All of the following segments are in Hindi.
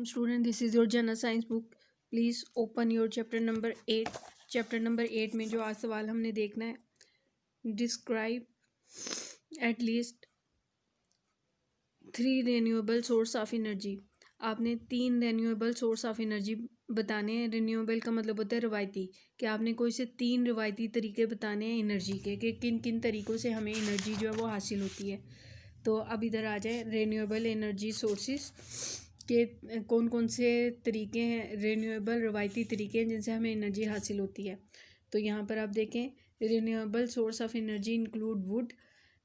student, this is your general science book. Please open your chapter number 8. Chapter number 8 में जो आज सवाल हमने देखना है, describe at least 3 renewable source of energy. आपने 3 रिन्यूएबल सोर्स ऑफ एनर्जी बताने हैं। रिन्यूएबल का मतलब होता है रवायती, कि आपने कोई से 3 रवायती तरीके बताने हैं एनर्जी के, कि किन किन तरीक़ों से हमें एनर्जी जो है वो हासिल होती है। तो अब इधर आ जाए, रिन्यूएबल एनर्जी सोर्सेस के कौन कौन से तरीके हैं, रिन्यूएबल रवायती तरीके हैं जिनसे हमें एनर्जी हासिल होती है। तो यहाँ पर आप देखें, renewable source of energy include would.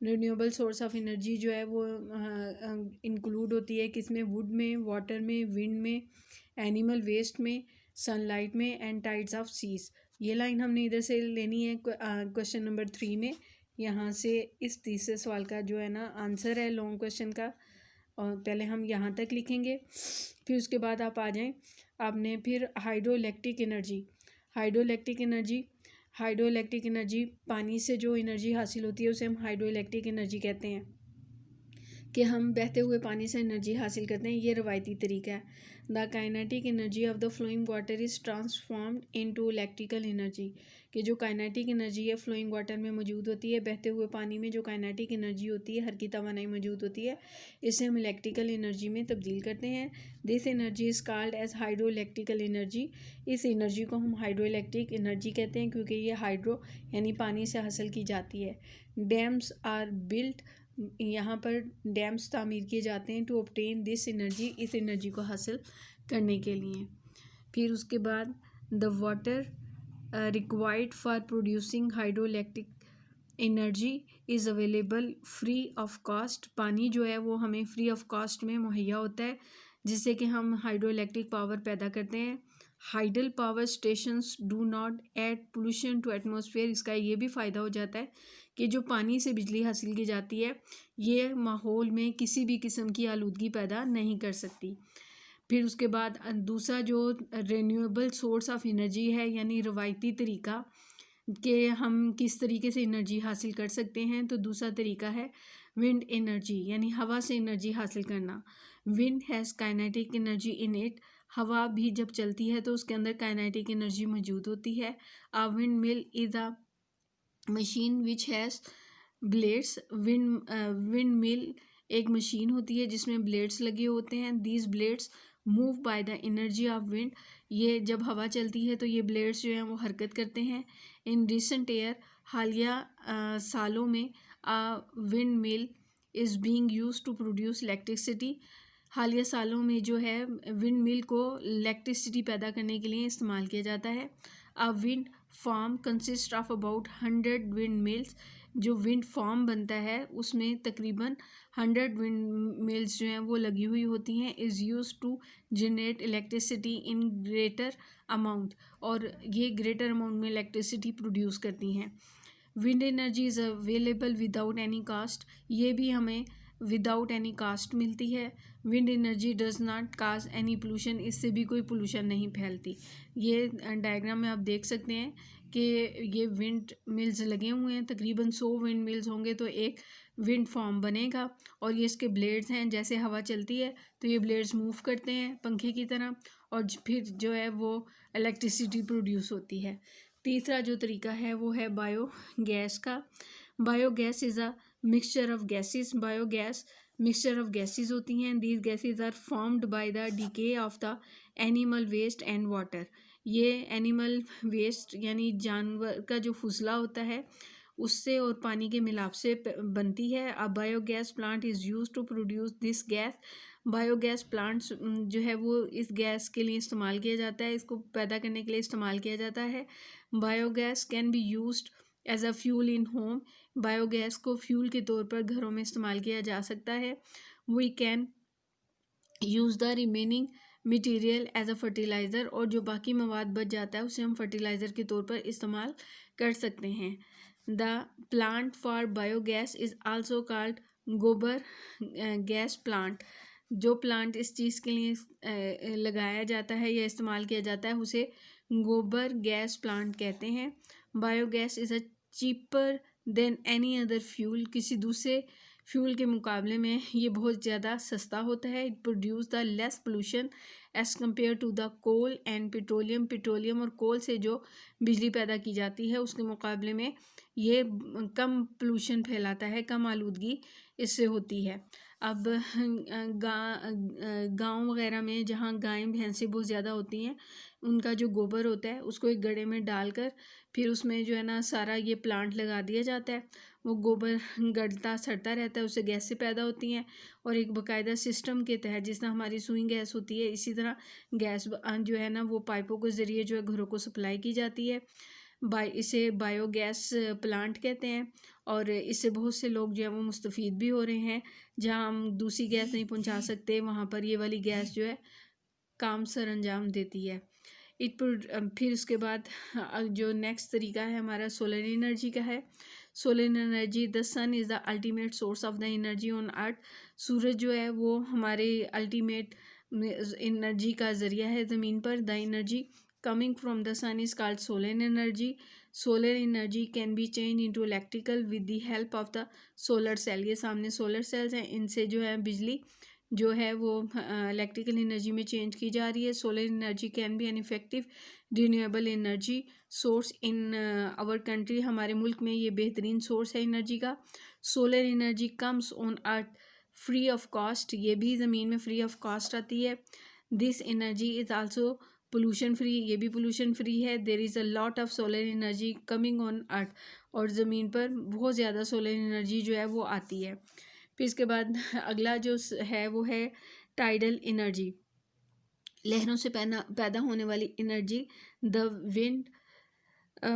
Renewable source of energy जो है वो इंक्लूड होती है किसमें, वुड में, वाटर में, विंड में, एनिमल वेस्ट में, सनलाइट में एंड टाइड्स ऑफ सीज। ये लाइन हमने इधर से लेनी है क्वेश्चन नंबर 3 में। यहाँ से इस तीसरे सवाल का जो है ना आंसर है लॉन्ग क्वेश्चन का, और पहले हम यहाँ तक लिखेंगे, फिर उसके बाद आप आ जाएं। आपने फिर हाइड्रोइलेक्ट्रिक एनर्जी, हाइड्रोइलेक्ट्रिक एनर्जी पानी से जो एनर्जी हासिल होती है उसे हम हाइड्रोइलेक्ट्रिक एनर्जी कहते हैं, कि हम बहते हुए पानी से एनर्जी हासिल करते हैं। ये रवायती तरीका है। The kinetic energy of the flowing water is transformed into electrical energy, कि जो काइनेटिक एनर्जी है फ्लोइंग वाटर में मौजूद होती है, बहते हुए पानी में जो काइनेटिक एनर्जी होती है, हरकी तवानाई मौजूद होती है, इसे हम इलेक्ट्रिकल एनर्जी में तब्दील करते हैं। This energy is called as hydro electrical energy. इस एनर्जी को हम हाइड्रो इलेक्ट्रिक एनर्जी कहते हैं, क्योंकि ये हाइड्रो यानी पानी से हासिल की जाती है। डैम्स आर बिल्ट, यहाँ पर डैम्स तामीर किए जाते हैं टू ऑब्टेन दिस एनर्जी, इस एनर्जी को हासिल करने के लिए। फिर उसके बाद the water required for producing hydro electric energy is available free of cost. पानी जो है वो हमें फ्री ऑफ कॉस्ट में मुहैया होता है, जिससे कि हम हाइड्रो इलेक्ट्रिक पावर पैदा करते हैं। Hydel power stations do not add pollution to atmosphere. इसका ये भी फ़ायदा हो जाता है कि जो पानी से बिजली हासिल की जाती है ये माहौल में किसी भी किस्म की आलूदगी पैदा नहीं कर सकती। फिर उसके बाद दूसरा जो रिन्यूएबल सोर्स ऑफ एनर्जी है, यानी रवायती तरीका कि हम किस तरीके से एनर्जी हासिल कर सकते हैं, तो दूसरा तरीका है विंड एनर्जी, यानी हवा से एनर्जी हासिल करना। Wind has kinetic energy in it. हवा भी जब चलती है तो उसके अंदर काइनेटिक एनर्जी मौजूद होती है। A wind mill is a machine which has blades. Windmill एक मशीन होती है जिसमें ब्लेड्स लगे होते हैं। These blades move by the energy of wind. ये जब हवा चलती है तो ये ब्लेड्स जो हैं वो हरकत करते हैं। इन रिसेंट ईयर, हालिया सालों में, wind mill is being used to produce electricity. हालिया सालों में जो है विंड मिल को इलेक्ट्रिसिटी पैदा करने के लिए इस्तेमाल किया जाता है। A wind farm consist of about 100 wind mills. जो विंड फार्म बनता है उसमें तकरीबन 100 विंड मिल्स जो हैं वो लगी हुई होती हैं। Is use to generate electricity in greater amount, और ये ग्रेटर अमाउंट में इलेक्ट्रिसिटी प्रोड्यूस करती हैं। Wind energy is available without any cost. ये भी हमें विदाउट एनी कास्ट मिलती है। Wind energy does not cause any pollution. इससे भी कोई पोल्यूशन नहीं फैलती। ये डायग्राम में आप देख सकते हैं कि ये विंड मिल्स लगे हुए हैं, तकरीबन 100 विंड मिल्स होंगे तो एक विंड फार्म बनेगा, और ये इसके ब्लेड्स हैं। जैसे हवा चलती है तो ये ब्लेड्स मूव करते हैं पंखे की तरह, और फिर जो है वो इलेक्ट्रिसिटी प्रोड्यूस होती है। तीसरा जो तरीका है वो है बायोगैस का। Biogas is a mixture of gases. Biogas mixture of gases होती हैं। These gases are formed by the decay of the animal waste and water. ये एनिमल वेस्ट यानी जानवर का जो फुसला होता है उससे और पानी के मिलाप से बनती है। A biogas plant is use to produce this gas. Biogas plants जो है वो इस गैस के लिए इस्तेमाल किया जाता है, इसको पैदा करने के लिए इस्तेमाल किया जाता है। Biogas can be used as a fuel in home. Biogas को फ्यूल के तौर पर घरों में इस्तेमाल किया जा सकता है। We can use the remaining material as a fertiliser, और जो बाकी मवाद बच जाता है उसे हम फर्टिलाइज़र के तौर पर इस्तेमाल कर सकते हैं। The plant for biogas is also called गोबर गैस प्लांट। जो प्लांट इस चीज़ के लिए लगाया जाता है या इस्तेमाल किया जाता है उसे गोबर गैस प्लांट कहते हैं। Biogas is a cheaper than any other fuel. किसी दूसरे फ्यूल के मुकाबले में ये बहुत ज़्यादा सस्ता होता है। It produce the less pollution as compare to the coal and petroleum और कोल से जो बिजली पैदा की जाती है उसके मुकाबले में ये कम पोल्यूशन फैलाता है, कम आलूदगी इससे होती है। अब गांव वगैरह में जहाँ गायें भैंसें बहुत ज़्यादा होती हैं, उनका जो गोबर होता है उसको एक गड्ढे में डालकर फिर उसमें जो है ना सारा ये प्लांट लगा दिया जाता है। वो गोबर गलता सड़ता रहता है, उससे गैसें पैदा होती हैं और एक बाकायदा सिस्टम के तहत जिस तरह हमारी सुई गैस होती है, इसी तरह गैस जो है ना वो पाइपों के ज़रिए जो है घरों को सप्लाई की जाती है। इसे बायोगैस प्लांट कहते हैं और इससे बहुत से लोग जो है वो मुस्तफ़ीद भी हो रहे हैं। जहाँ हम दूसरी गैस नहीं पहुँचा सकते वहाँ पर ये वाली गैस जो है काम सर अंजाम देती है। फिर उसके बाद जो नेक्स्ट तरीका है हमारा सोलर एनर्जी का है। Solar energy, the sun is the ultimate source of the energy on earth. सूरज जो है वो हमारे अल्टीमेट एनर्जी का ज़रिया है ज़मीन पर। The energy coming from the sun is called solar energy. Solar energy can be changed into electrical with the help of the solar cell. ये सामने solar cells हैं, इनसे जो है बिजली जो है वो इलेक्ट्रिकल एनर्जी में चेंज की जा रही है। Solar energy can be an effective renewable energy source in our country. हमारे मुल्क में ये बेहतरीन सोर्स है एनर्जी का। Solar energy comes on earth free of cost. ये भी ज़मीन में फ्री ऑफ कॉस्ट आती है। This energy is also pollution free, ये भी पोल्यूशन फ्री है। There is a lot of solar energy coming on earth, और ज़मीन पर बहुत ज़्यादा सोलर एनर्जी जो है वो आती है। फिर इसके बाद अगला जो है वो है टाइडल एनर्जी, लहरों से पैदा होने वाली energy. The wind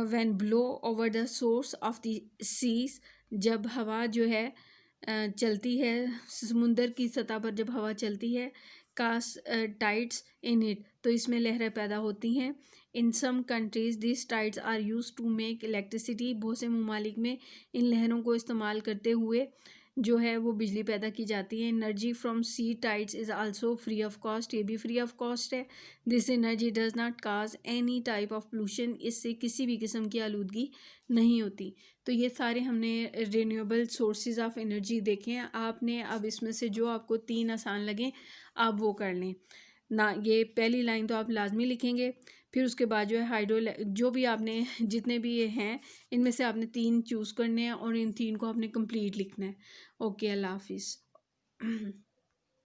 when blow over the source of the seas, जब हवा जो है चलती है समुंदर की सतह पर, जब हवा चलती है, कास्ट टाइड्स इन इट, तो इसमें लहरें पैदा होती हैं। In some countries this tides are use to make electricity. बहुत से ममालिक में इन लहरों को इस्तेमाल करते हुए जो है वो बिजली पैदा की जाती है। Energy from sea tides is also free of cost, ये भी फ्री ऑफ कॉस्ट है। This energy does not cause any type of pollution, इससे किसी भी किस्म की आलूदगी नहीं होती। तो ये सारे हमने रिन्यूएबल सोर्सेज ऑफ एनर्जी देखे हैं। आपने अब इसमें से जो आपको 3 आसान लगें आप वो कर लें ना। ये पहली लाइन तो आप लाजमी लिखेंगे, फिर उसके बाद जो है हाइड्रो, जो भी आपने जितने भी ये हैं इनमें से आपने 3 चूज़ करने हैं और इन 3 को आपने कंप्लीट लिखना है। ओके, अल्लाह हाफिज़।